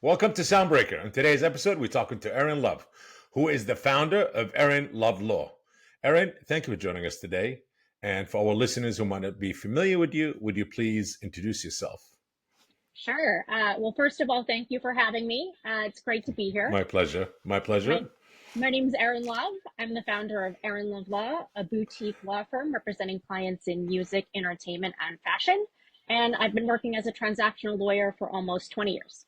Welcome to Soundbreaker. On today's episode, we're talking to Erin Love, who is the founder of Erin Love Law. Erin, thank you for joining us today. And for our listeners who might not be familiar with you, would you please introduce yourself? Sure. Well, first of all, thank you for having me. It's great to be here. My pleasure. My My pleasure. my name's Erin Love. I'm the founder of Erin Love Law, a boutique law firm representing clients in music, entertainment, and fashion. And I've been working as a transactional lawyer for almost 20 years.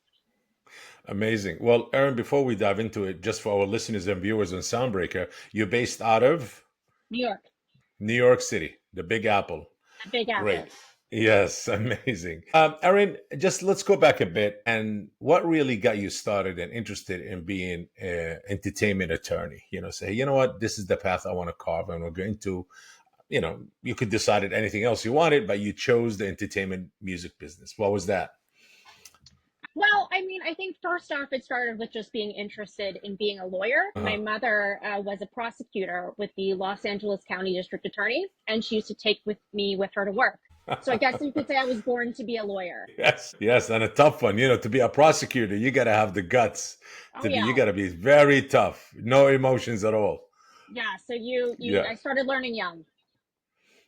Amazing. Well, Erin, before we dive into it, just for our listeners and viewers on Soundbreaker, you're based out of New York, New York City, the Big Apple. Big Great. Apple. Yes, amazing. Erin, just let's go back a bit. And what really got you started and interested in being an entertainment attorney? Say, you know what, this is the path I want to carve, and we're going to, you could decide it anything else you wanted, but you chose the entertainment music business. What was that? Well, I think first off, it started with just being interested in being a lawyer. My Uh-huh. mother was a prosecutor with the Los Angeles County District Attorney, and she used to take with her to work. So I guess you could say I was born to be a lawyer. Yes, yes, and a tough one. To be a prosecutor, you got to have the guts Oh to be. You yeah, got to be very tough, no emotions at all. yeah. So you, Yeah. I started learning young.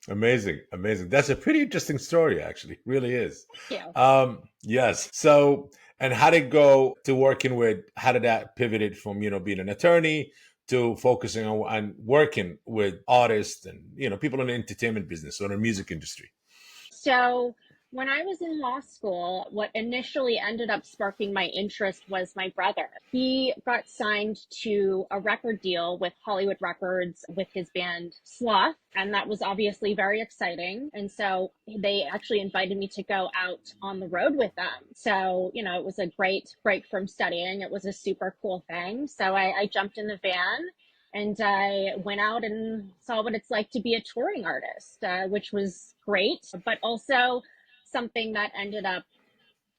Amazing, amazing. That's a pretty interesting story, actually. Really is. Thank you. Yes. So, and how did it go to working with? How did that pivoted from being an attorney to focusing on working with artists and people in the entertainment business or the music industry? So, when I was in law school, what initially ended up sparking my interest was my brother. He got signed to a record deal with Hollywood Records with his band Sloth, and that was obviously very exciting. And so they actually invited me to go out on the road with them. So, it was a great break from studying. It was a super cool thing. So I jumped in the van and I went out and saw what it's like to be a touring artist, which was great, but also something that ended up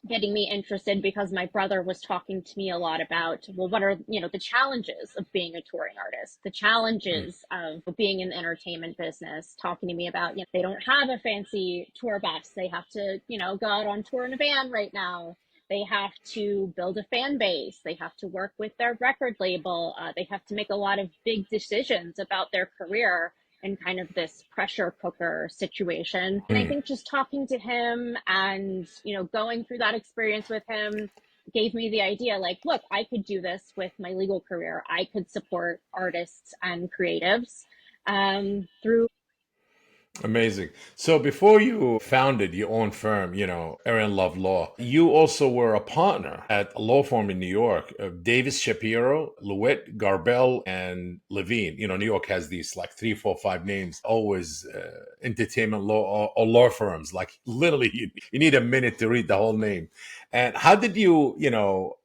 getting me interested because my brother was talking to me a lot about, well, what are, the challenges of being a touring artist, the Mm. challenges of being in the entertainment business, talking to me about, they don't have a fancy tour bus. They have to, go out on tour in a van right now. They have to build a fan base. They have to work with their record label. They have to make a lot of big decisions about their career in kind of this pressure cooker situation. And I Mm. think just talking to him and, going through that experience with him gave me the idea like, look, I could do this with my legal career. I could support artists and creatives through. Amazing. So before you founded your own firm, Erin Love Law, you also were a partner at a law firm in New York, Davis Shapiro, Lewitt, Garbell, and Levine. New York has these like three, four, five names, always entertainment law or law firms. Like literally, you need a minute to read the whole name. And how did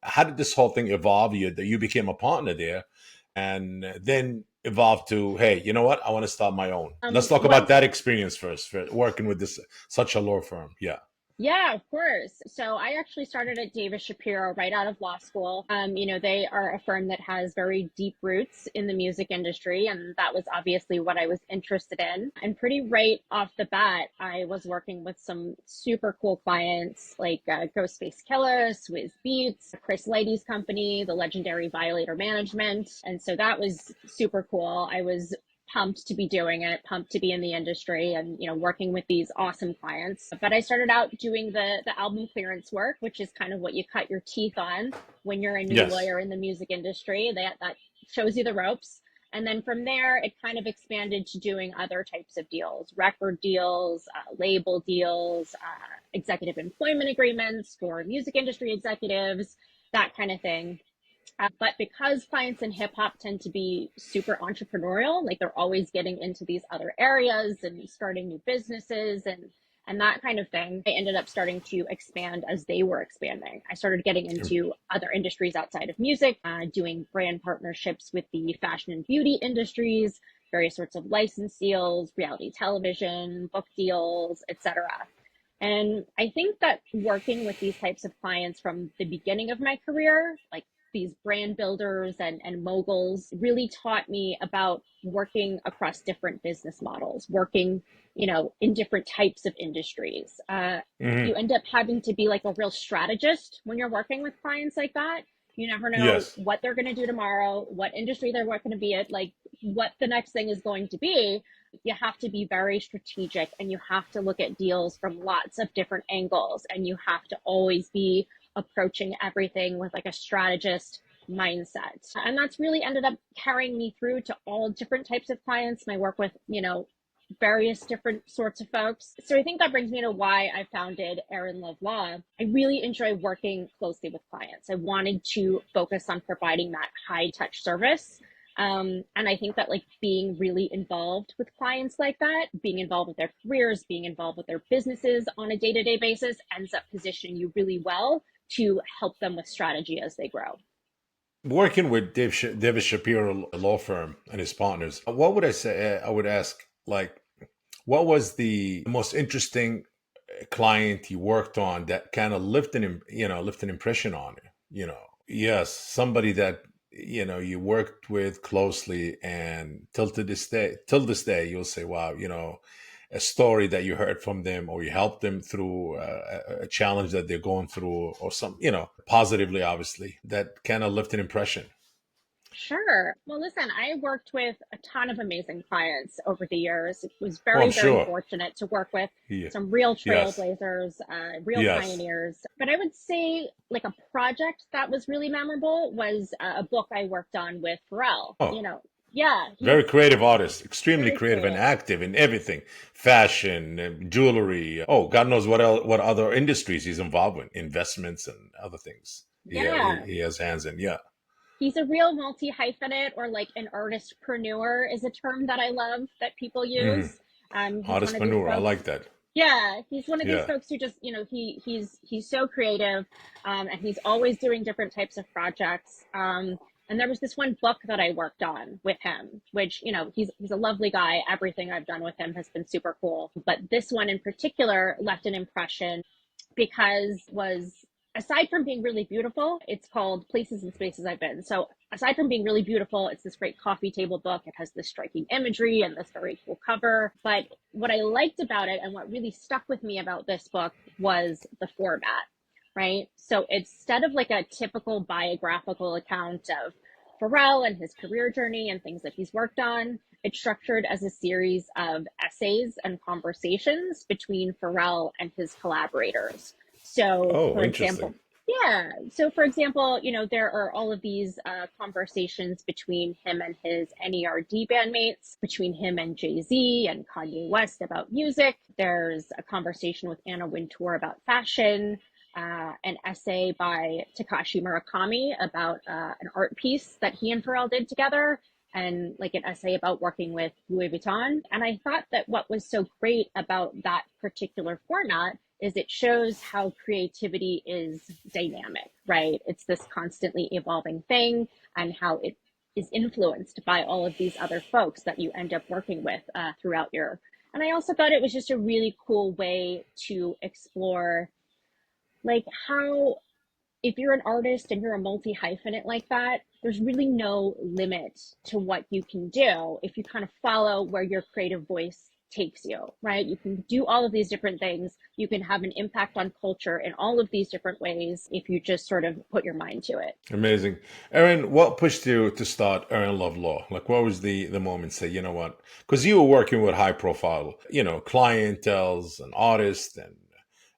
how did this whole thing evolve? You became a partner there and then evolved to, hey, you know what, I want to start my own. Let's talk about Well, that experience first for working with this such a law firm. Yeah. yeah, of course. So I actually started at Davis Shapiro right out of law school. They are a firm that has very deep roots in the music industry, and that was obviously what I was interested in. And pretty right off the bat, I was working with some super cool clients like Ghostface Killer, Swizz Beats, Chris Lighty's company, the legendary Violator Management. And so that was super cool. I was pumped to be doing it, pumped to be in the industry and, working with these awesome clients. But I started out doing the album clearance work, which is kind of what you cut your teeth on when you're a new Yes. lawyer in the music industry. That shows you the ropes. And then from there, it kind of expanded to doing other types of deals, record deals, label deals, executive employment agreements for music industry executives, that kind of thing. But because clients in hip hop tend to be super entrepreneurial, like they're always getting into these other areas and starting new businesses and that kind of thing, I ended up starting to expand as they were expanding. I started getting into other industries outside of music, doing brand partnerships with the fashion and beauty industries, various sorts of license deals, reality television, book deals, etc. And I think that working with these types of clients from the beginning of my career, like these brand builders and moguls really taught me about working across different business models, working, in different types of industries. You Hmm. end up having to be like a real strategist when you're working with clients like that. You never know Yes. what they're going to do tomorrow, what industry they're going to be at, like what the next thing is going to be. You have to be very strategic and you have to look at deals from lots of different angles. And you have to always be approaching everything with like a strategist mindset. And that's really ended up carrying me through to all different types of clients. And I work with, various different sorts of folks. So I think that brings me to why I founded Erin Love Law. I really enjoy working closely with clients. I wanted to focus on providing that high touch service. And I think that like being really involved with clients like that, being involved with their careers, being involved with their businesses on a day-to-day basis ends up positioning you really well to help them with strategy as they grow. Working with David Shapiro law firm and his partners, what would I say? I would ask, like, what was the most interesting client you worked on that kind of left an impression on you? Yes, somebody that you worked with closely, and till this day, you'll say, "Wow, a story that you heard from them, or you helped them through a challenge that they're going through, or some, positively, obviously, that kind of left an impression." Sure. Well, listen, I worked with a ton of amazing clients over the years. It was Oh, I'm very, very sure. fortunate to work with Yeah. some real Yes. trailblazers, real Yes. pioneers. But I would say, like, a project that was really memorable was a book I worked on with Pharrell. Oh, Yeah, very he's creative artist, extremely very creative and creative. active in everything, fashion, jewelry. Oh, God knows what else, what other industries he's involved in, investments and other things. Yeah, Yeah, he has hands in. Yeah. he's a real multi hyphenate, or like an artistpreneur is a term that I love that people Hmm. use. He's one of these Entrepreneur. I folks. like that. Yeah, he's one of these Yeah. folks who just, he's so creative, and he's always doing different types of projects. And there was this one book that I worked on with him, which, he's a lovely guy. Everything I've done with him has been super cool. But this one in particular left an impression because was aside from being really beautiful, it's called Places and Spaces I've Been. So aside from being really beautiful, it's this great coffee table book. It has this striking imagery and this very cool cover. But what I liked about it and what really stuck with me about this book was the format, right? So instead of like a typical biographical account of Pharrell and his career journey and things that he's worked on, it's structured as a series of essays and conversations between Pharrell and his collaborators. So, Oh, for interesting. example, yeah. So, for example, there are all of these conversations between him and his NERD bandmates, between him and Jay-Z and Kanye West about music. There's a conversation with Anna Wintour about fashion, an essay by Takashi Murakami about an art piece that he and Pharrell did together, and like an essay about working with Louis Vuitton. And I thought that what was so great about that particular format is it shows how creativity is dynamic, right? It's this constantly evolving thing, and how it is influenced by all of these other folks that you end up working with throughout your. And I also thought it was just a really cool way to explore like how if you're an artist and you're a multi hyphenate like that, there's really no limit to what you can do if you kind of follow where your creative voice takes you, right? You can do all of these different things. You can have an impact on culture in all of these different ways if you just sort of put your mind to it. Amazing. Erin, what pushed you to start Erin Love Law? Like, what was the moment? Say, you know what? Because you were working with high profile, clientels and artists and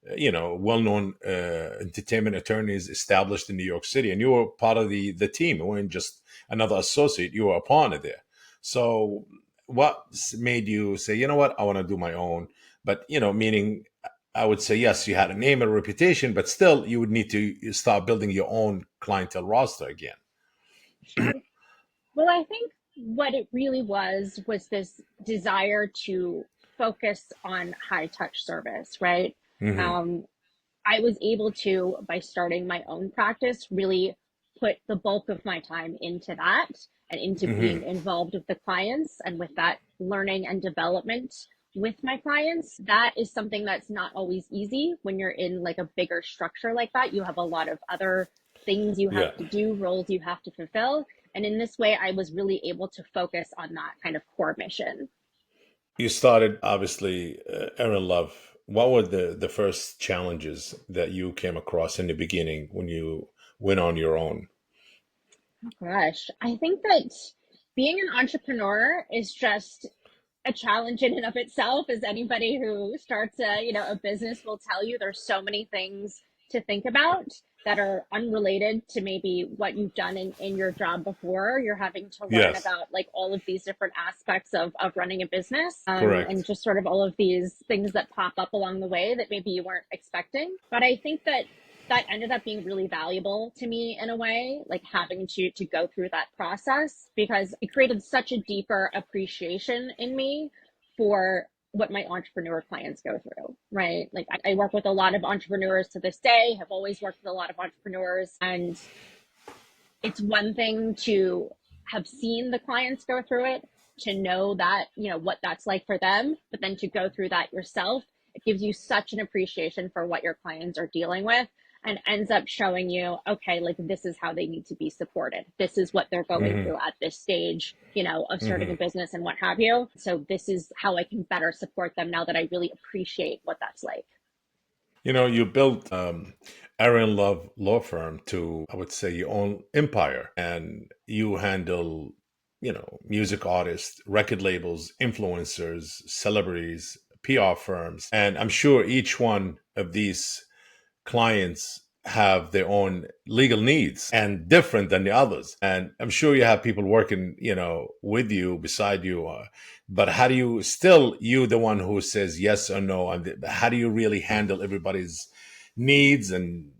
well-known entertainment attorneys established in New York City, and you were part of the team. You weren't just another associate; you were a partner there. So, what made you say, you know what, I want to do my own? But meaning, I would say yes, you had a name and a reputation, but still, you would need to start building your own clientele roster again. Sure. Well, I think what it really was this desire to focus on high touch service, right? Hmm. Um, I was able to, by starting my own practice, really put the bulk of my time into that and into being Hmm. involved with the clients and with that learning and development with my clients. That is something that's not always easy when you're in like a bigger structure like that. You have a lot of other things you have Yeah. to do, roles you have to fulfill. And in this way, I was really able to focus on that kind of core mission. You started obviously, Erin Love. What were the first challenges that you came across in the beginning when you went on your own? Oh gosh, I think that being an entrepreneur is just a challenge in and of itself. As anybody who starts a business will tell you, there's so many things to think about that are unrelated to maybe what you've done in your job before. You're having to learn Yes, about like all of these different aspects of running a business, and correct. just sort of all of these things that pop up along the way that maybe you weren't expecting. But I think that that ended up being really valuable to me in a way, like having to go through that process, because it created such a deeper appreciation in me for what my entrepreneur clients go through, right? Like I work with a lot of entrepreneurs to this day, have always worked with a lot of entrepreneurs, and it's one thing to have seen the clients go through it, to know that, what that's like for them, but then to go through that yourself, it gives you such an appreciation for what your clients are dealing with, and ends up showing you, okay, like this is how they need to be supported. This is what they're going Hmm. through at this stage, of starting Hmm. a business and what have you. So this is how I can better support them now that I really appreciate what that's like. You built Erin Love Law Firm to, I would say, your own empire, and you handle, music artists, record labels, influencers, celebrities, PR firms, and I'm sure each one of these clients have their own legal needs and different than the others. And I'm sure you have people working, with you, beside you. But how do you still, you, the one who says yes or no? And how do you really handle everybody's needs and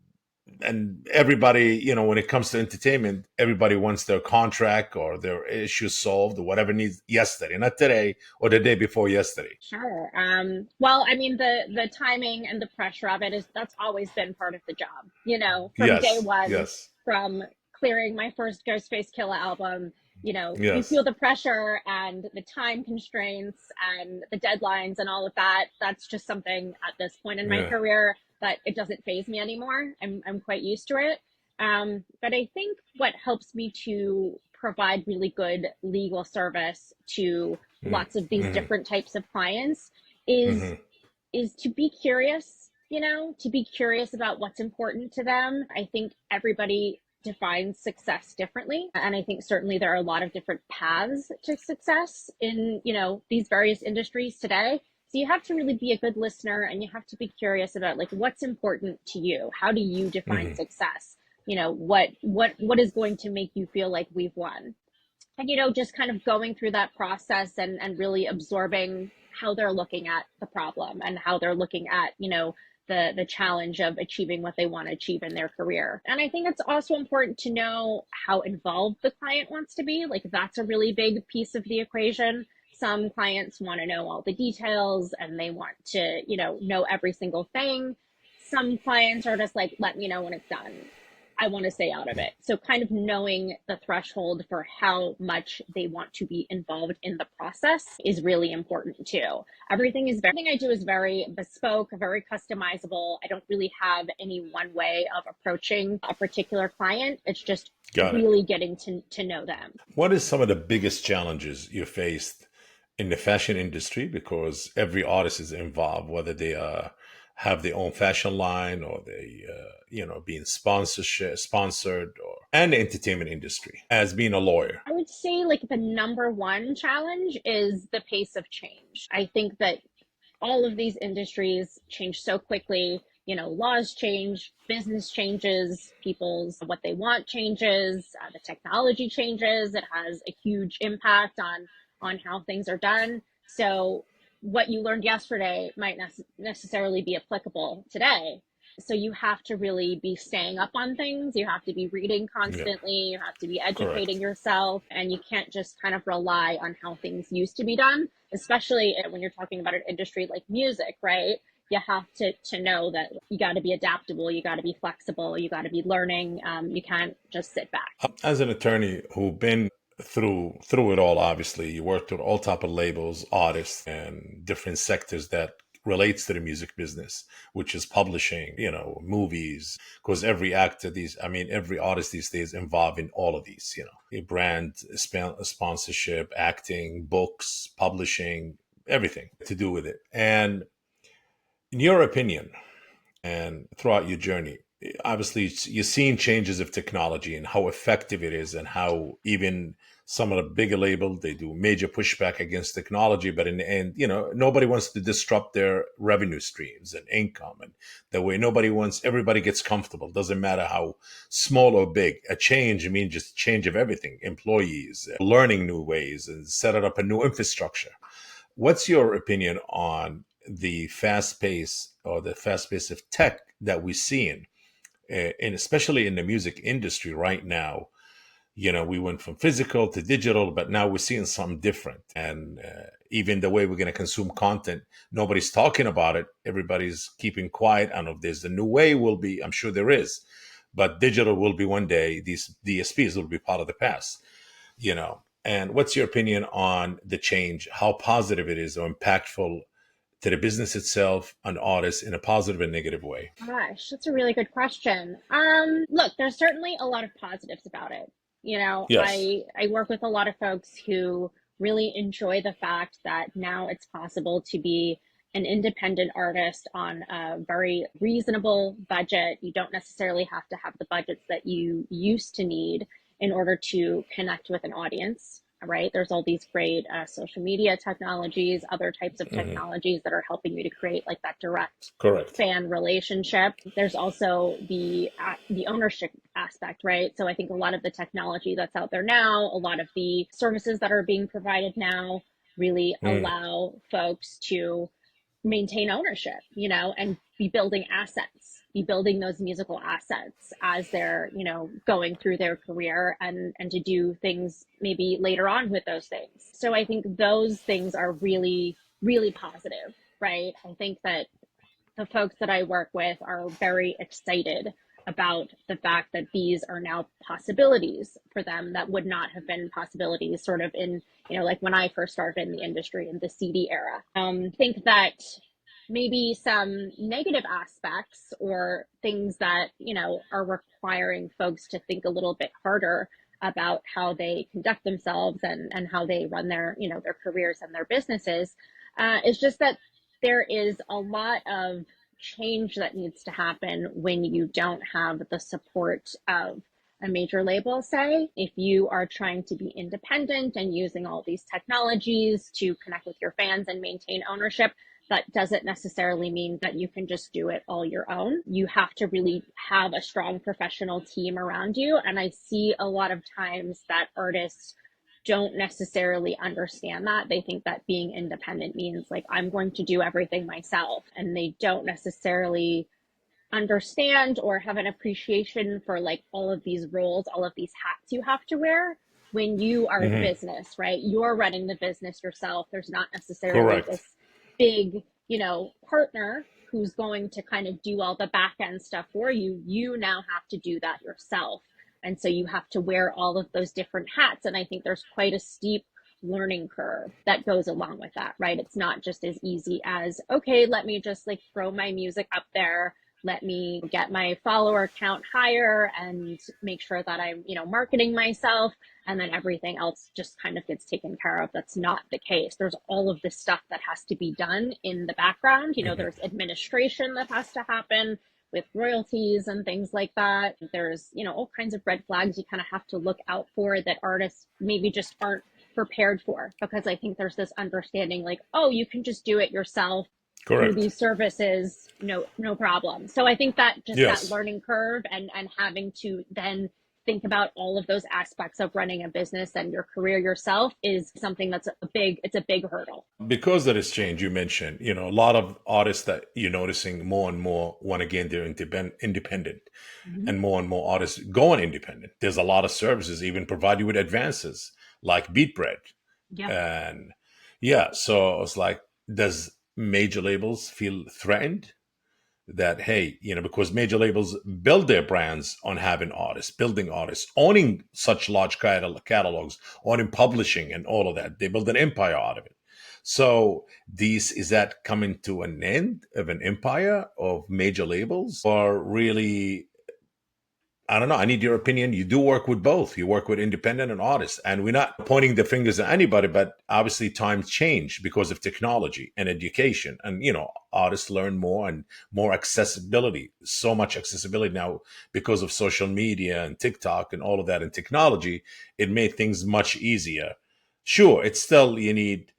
everybody, when it comes to entertainment, everybody wants their contract or their issues solved or whatever needs yesterday, not today or the day before yesterday. Sure. Well, I mean, the timing and the pressure of it is that's always been part of the job. From day Yes, one, yes, from clearing my first Ghostface Killer album, you yes, feel the pressure and the time constraints and the deadlines and all of that. That's just something at this point in my yeah. career that it doesn't phase me anymore. I'm quite used to it. But I think what helps me to provide really good legal service to lots of these Mm-hmm. different types of clients is Mm-hmm. is to be curious, to be curious about what's important to them. I think everybody defines success differently, and I think certainly there are a lot of different paths to success in, these various industries today. So you have to really be a good listener, and you have to be curious about like what's important to you. How do you define Mm-hmm. success? What is going to make you feel like we've won? And just kind of going through that process and really absorbing how they're looking at the problem and how they're looking at the challenge of achieving what they want to achieve in their career. And I think it's also important to know how involved the client wants to be. Like that's a really big piece of the equation. Some clients want to know all the details and they want to know every single thing. Some clients are just like, let me know when it's done. I want to stay out of it. So kind of knowing the threshold for how much they want to be involved in the process is really important too. Everything I do is very bespoke, very customizable. I don't really have any one way of approaching a particular client. It's just Got it. really getting to know them. What is some of the biggest challenges you faced in the fashion industry? Because every artist is involved, whether they have their own fashion line or they, being sponsored, or and the entertainment industry. As being a lawyer, I would say like the number one challenge is the pace of change. I think that all of these industries change so quickly. Laws change, business changes, people's what they want changes, the technology changes. It has a huge impact on how things are done. So what you learned yesterday might not necessarily be applicable today. So you have to really be staying up on things. You have to be reading yeah, constantly. You have to be educating correct. yourself, and you can't just kind of rely on how things used to be done, especially when you're talking about an industry like music, right? You have to know that you got to be adaptable, you got to be flexible, you got to be learning. You can't just sit back. As an attorney who been through it all, obviously you worked with all type of labels, artists, and different sectors that relates to the music business, which is publishing, movies, because every actor these, I mean, every artist these days involved in all of these, a brand, sponsorship, acting, books, publishing, everything to do with it. And in your opinion, and throughout your journey, obviously you're seeing changes of technology and how effective it is, and how even some of the bigger labels, they do major pushback against technology, but in the end, nobody wants to disrupt their revenue streams and income, and that way everybody gets comfortable. Doesn't matter how small or big a change, I mean, just change of everything, employees learning new ways and setting up a new infrastructure. What's your opinion on the fast pace of tech that we're seeing, and especially in the music industry right now? We went from physical to digital, but now we're seeing something different. And even the way we're going to consume content, nobody's talking about it. Everybody's keeping quiet. I don't know if there's a new way. Will be, I'm sure there is, but digital will be one day. These DSPs will be part of the past. And what's your opinion on the change, how positive it is or impactful to the business itself and artists in a positive and negative way? Gosh, that's a really good question. Look, there's certainly a lot of positives about it. Yes. I work with a lot of folks who really enjoy the fact that now it's possible to be an independent artist on a very reasonable budget. You don't necessarily have to have the budgets that you used to need in order to connect with an audience. Right? There's all these great social media technologies, other types of Hmm. technologies that are helping you to create like that direct Correct. fan relationship. There's also the ownership aspect, right? So I think a lot of the technology that's out there now, a lot of the services that are being provided now really Mm. allow folks to maintain ownership, and be building assets, be building those musical assets as they're, going through their career, and to do things maybe later on with those things. So I think those things are really, really positive, right? I think that the folks that I work with are very excited about the fact that these are now possibilities for them that would not have been possibilities sort of in, like when I first started in the industry in the CD era. I think that maybe some negative aspects or things that, are requiring folks to think a little bit harder about how they conduct themselves and how they run their, their careers and their businesses, is just that there is a lot of change that needs to happen when you don't have the support of a major label. Say if you are trying to be independent and using all these technologies to connect with your fans and maintain ownership, that doesn't necessarily mean that you can just do it all your own. You have to really have a strong professional team around you. And I see a lot of times that artists don't necessarily understand that. They think that being independent means like, I'm going to do everything myself. And they don't necessarily understand or have an appreciation for like all of these roles, all of these hats you have to wear when you are the Hmm. business, right? You're running the business yourself. There's not necessarily Correct. this big, partner who's going to kind of do all the back end stuff for you. You now have to do that yourself. And so you have to wear all of those different hats. And I think there's quite a steep learning curve that goes along with that, right? It's not just as easy as, okay, let me just like throw my music up there, let me get my follower count higher and make sure that I'm, marketing myself, and then everything else just kind of gets taken care of. That's not the case. There's all of this stuff that has to be done in the background. Hmm. There's administration that has to happen with royalties and things like that. There's, all kinds of red flags you kind of have to look out for that artists maybe just aren't prepared for, because I think there's this understanding like, oh, you can just do it yourself through Correct. these services, no problem. So I think that just that Yes. learning curve and having to then think about all of those aspects of running a business and your career yourself is something that's it's a big hurdle. Because of this change you mentioned, a lot of artists that you're noticing more and more want again they're independent, Mm-hmm. and more artists going independent. There's a lot of services even provide you with advances like Beatbread. Yep. And yeah, so it's like, does major labels feel threatened that, hey, because major labels build their brands on having artists, building artists, owning such large catalogs, owning publishing and all of that, they build an empire out of it. So these is that coming to an end of an empire of major labels, or really I don't know. I need your opinion. You do work with both. You work with independent and artists. And we're not pointing the fingers at anybody, but obviously times change because of technology and education. And, artists learn more and more accessibility. So much accessibility now because of social media and TikTok and all of that and technology. It made things much easier. Sure, it's still, you need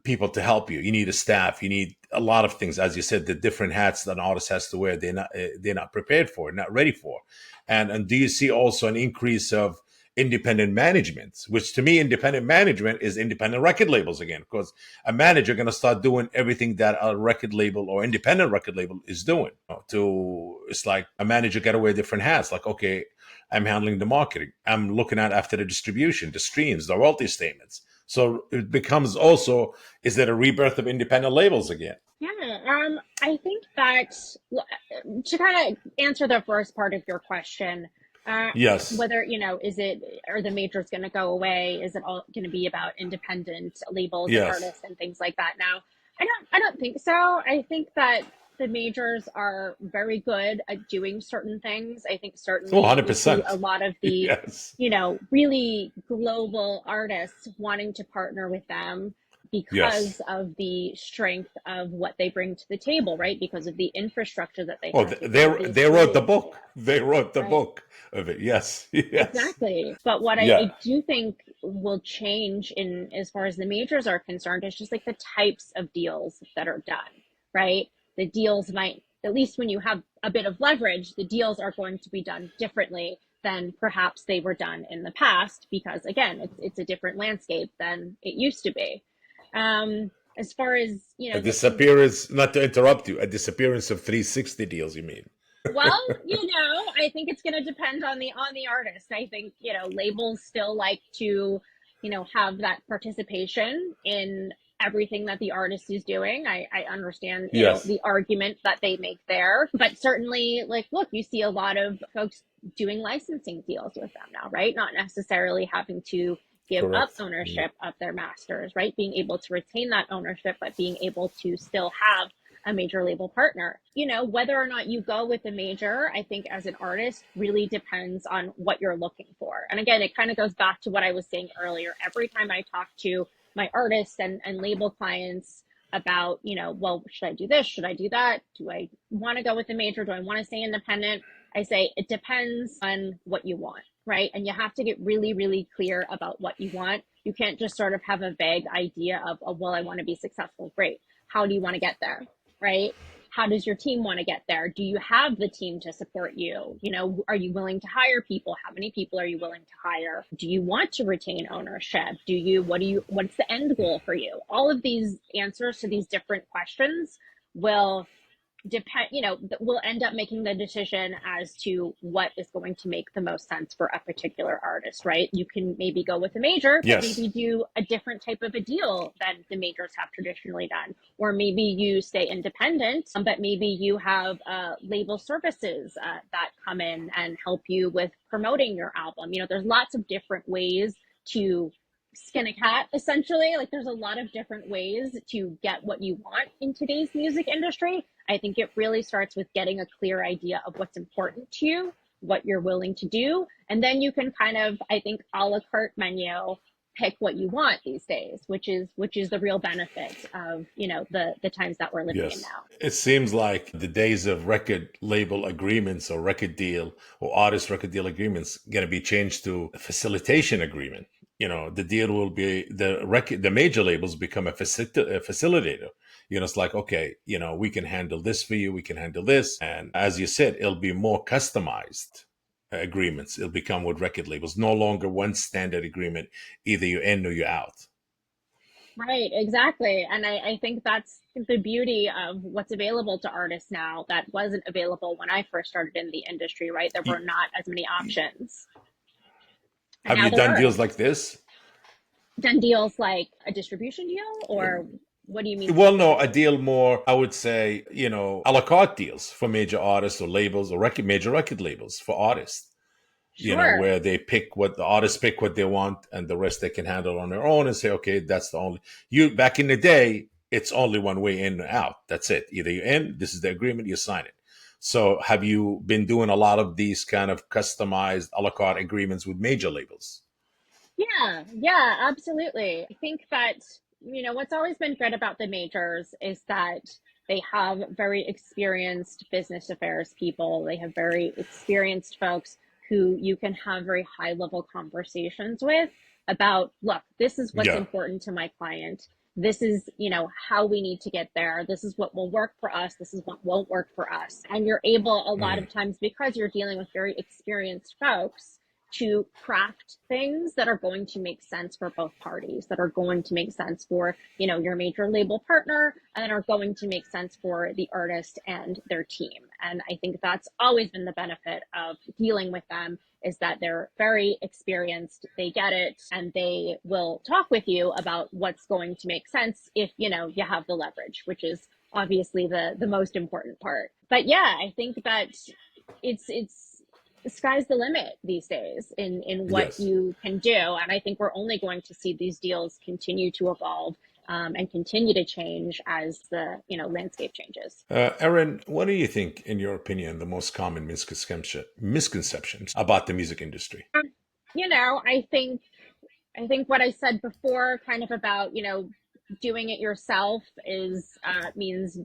people to help you. You need a staff. You need a lot of things, as you said, the different hats that an artist has to wear. They're not prepared for, not ready for. And do you see also an increase of independent management? Which to me, independent management is independent record labels again, because a manager going to start doing everything that a record label or independent record label is doing. It's like a manager got to wear different hats. Like, okay, I'm handling the marketing. I'm looking at after the distribution, the streams, the royalty statements. So it becomes also, is it a rebirth of independent labels again? Yeah, I think that to kind of answer the first part of your question, uh, Yes. whether, is it, are the majors going to go away? Is it all going to be about independent labels and Yes. artists and things like that now? I don't think so. I think that the majors are very good at doing certain things. I think Oh, certainly you see a 100%. lot of the, Yes. really global artists wanting to partner with them Yes. because of the strength of what they bring to the table, right? Because of the infrastructure that they Oh, have, because of they the they wrote the experience, book. They wrote the right? book of it. Yes. Yes. Exactly. But what I, Yeah. I do think will change in as far as the majors are concerned is just like the types of deals that are done, right? The deals might, at least when you have a bit of leverage, the deals are going to be done differently than perhaps they were done in the past, because again, it's a different landscape than it used to be. As far as, A the disappearance, not to interrupt you, a disappearance of 360 deals, you mean? Well, I think it's going to depend on the artist. I think, labels still like to, have that participation in everything that the artist is doing. I understand, Yes. the argument that they make there, but certainly, like, look, you see a lot of folks doing licensing deals with them now, right? Not necessarily having to give up Correct. Yeah. ownership of their masters, right? Being able to retain that ownership, but being able to still have a major label partner. Whether or not you go with a major, I think as an artist really depends on what you're looking for. And again, it kind of goes back to what I was saying earlier. Every time I talk to my artists and label clients about, well, should I do this? Should I do that? Do I want to go with a major? Do I want to stay independent? I say it depends on what you want, right? And you have to get really, really clear about what you want. You can't just sort of have a vague idea of, oh, well, I want to be successful. Great. How do you want to get there? Right? How does your team want to get there? Do you have the team to support you? Are you willing to hire people? How many people are you willing to hire? Do you want to retain ownership? What's the end goal for you? All of these answers to these different questions will depend, will end up making the decision as to what is going to make the most sense for a particular artist, right? You can maybe go with a major, but Yes. maybe do a different type of a deal than the majors have traditionally done. Or maybe you stay independent, but maybe you have label services that come in and help you with promoting your album. There's lots of different ways to skin a cat, essentially. Like, there's a lot of different ways to get what you want in today's music industry. I think it really starts with getting a clear idea of what's important to you, what you're willing to do, and then you can kind of, I think, a la carte menu pick what you want these days, which is the real benefit of, the times that we're living in Yes. now. It seems like the days of record label agreements or record deal or artist record deal agreements going to be changed to a facilitation agreement. The deal will be the major labels become a facilitator. It's like, okay, we can handle this for you, we can handle this. And as you said, it'll be more customized agreements. It'll become with record labels, no longer one standard agreement, either you're in or you're out. Right, exactly. And I think that's the beauty of what's available to artists now that wasn't available when I first started in the industry, right? There were Y- not as many options. And Have now you there done are. deals like this? Done deals like a distribution deal, or what do you mean Well, no, a specifically? deal more, I would say, a la carte deals for major artists or labels or major record labels for artists. Sure. where they pick what the artists pick what they want and the rest they can handle on their own and say, okay, that's the only you back in the day, it's only one way in or out. That's it. Either you're in, this is the agreement, you sign it. So have you been doing a lot of these kind of customized a la carte agreements with major labels? Yeah, yeah, absolutely. I think that, what's always been good about the majors is that they have very experienced business affairs people. They have very experienced folks who you can have very high level conversations with about, look, this is what's Yeah. important to my client. This is, how we need to get there. This is what will work for us. This is what won't work for us. And you're able a lot Mhm. of times, because you're dealing with very experienced folks, to craft things that are going to make sense for both parties, that are going to make sense for, your major label partner, and are going to make sense for the artist and their team. And I think that's always been the benefit of dealing with them, is that they're very experienced, they get it, and they will talk with you about what's going to make sense if, you have the leverage, which is obviously the most important part. But yeah, I think that it's the sky's the limit these days in what Yes. you can do. And I think we're only going to see these deals continue to evolve, and continue to change as the landscape changes. Erin, what do you think, in your opinion, the most common misconceptions about the music industry? Um, I think what I said before, kind of about, doing it yourself is means,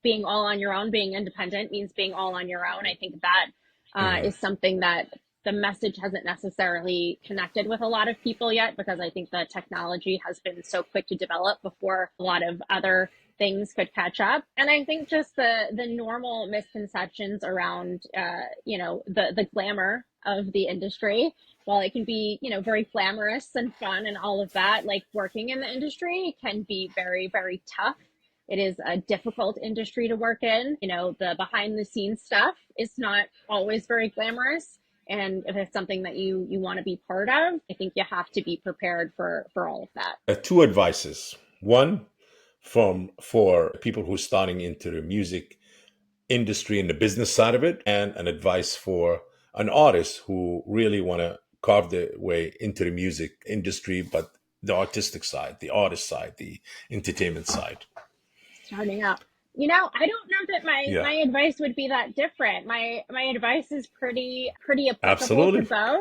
being all on your own, being independent means being all on your own. I think that Hmm. is something that the message hasn't necessarily connected with a lot of people yet, because I think the technology has been so quick to develop before a lot of other things could catch up. And I think just the normal misconceptions around, the glamour of the industry, while it can be, very glamorous and fun and all of that, like working in the industry can be very, very tough. It is a difficult industry to work in. The behind the scenes stuff is not always very glamorous. And if it's something that you want to be part of, I think you have to be prepared for all of that. Two advices. One, from for people who are starting into the music industry and the business side of it, and an advice for an artist who really want to carve their way into the music industry, but the artistic side, the artist side, the entertainment side. Starting out. I don't know that Yeah, my advice would be that different. My advice is pretty applicable to absolutely. both.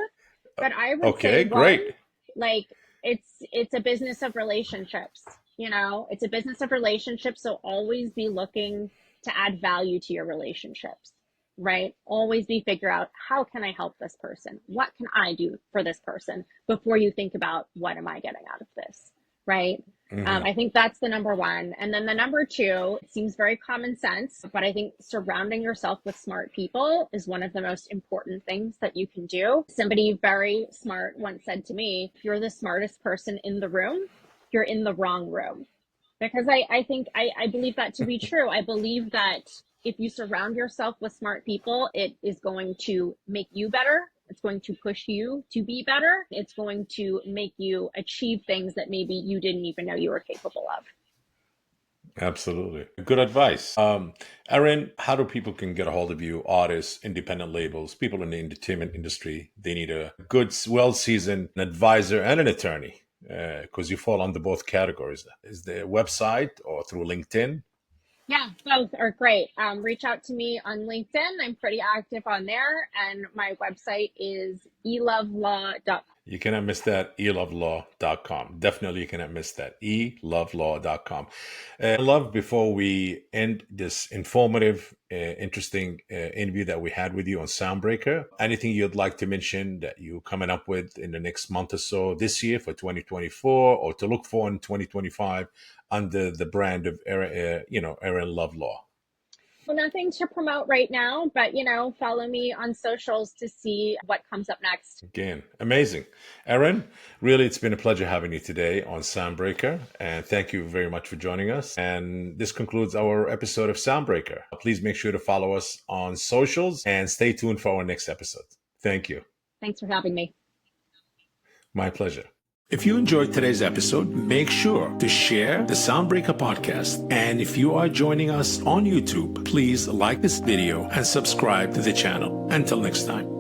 But I would say, Okay, one, great. like, it's a business of relationships. It's a business of relationships, so always be looking to add value to your relationships, right? Always be figure out, how can I help this person? What can I do for this person, before you think about, what am I getting out of this, right? Hmm. I think that's the number one. And then the number two, it seems very common sense, but I think surrounding yourself with smart people is one of the most important things that you can do. Somebody very smart once said to me, if you're the smartest person in the room, you're in the wrong room. Because I think I believe that to be true. I believe that if you surround yourself with smart people, it is going to make you better. It's going to push you to be better. It's going to make you achieve things that maybe you didn't even know you were capable of. Absolutely. Good advice. Erin, how do people can get a hold of you? Artists, independent labels, people in the entertainment industry. They need a good, well-seasoned advisor and an attorney, because you fall under both categories. Is the website or through LinkedIn? Yeah, both are great. Reach out to me on LinkedIn. I'm pretty active on there. And my website is elovelaw.com. You cannot miss that. elovelaw.com. Definitely you cannot miss that. elovelaw.com. Love, before we end this informative, interesting interview that we had with you on Soundbreaker, anything you'd like to mention that you're coming up with in the next month or so this year for 2024, or to look for in 2025 under the brand of Erin Love Law? Well, nothing to promote right now, but follow me on socials to see what comes up next. Again, amazing. Erin, really, it's been a pleasure having you today on Soundbreaker. And thank you very much for joining us. And this concludes our episode of Soundbreaker. Please make sure to follow us on socials and stay tuned for our next episode. Thank you. Thanks for having me. My pleasure. If you enjoyed today's episode, make sure to share the Soundbreaker podcast. And if you are joining us on YouTube, please like this video and subscribe to the channel. Until next time.